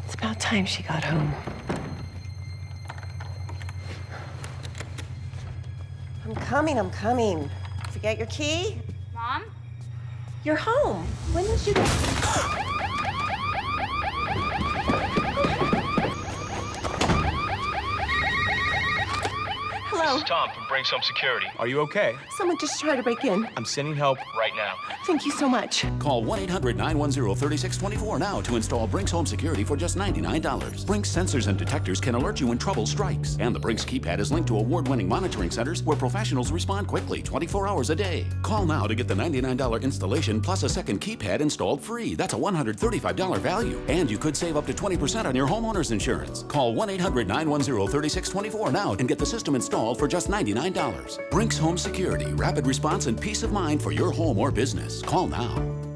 It's about time she got home. I'm coming. Forget your key? Mom? You're home. When did you get... Hello. This is Tom from Brink's Home Security. Are you okay? Someone just tried to break in. I'm sending help right now. Thank you so much. Call 1-800-910-3624 now to install Brink's Home Security for just $99. Brink's sensors and detectors can alert you when trouble strikes. And the Brink's keypad is linked to award-winning monitoring centers where professionals respond quickly 24 hours a day. Call now to get the $99 installation plus a second keypad installed free. That's a $135 value. And you could save up to 20% on your homeowner's insurance. Call 1-800-910-3624 now and get the system installed for just $99. Brink's Home Security, rapid response and peace of mind for your home or business. Call now.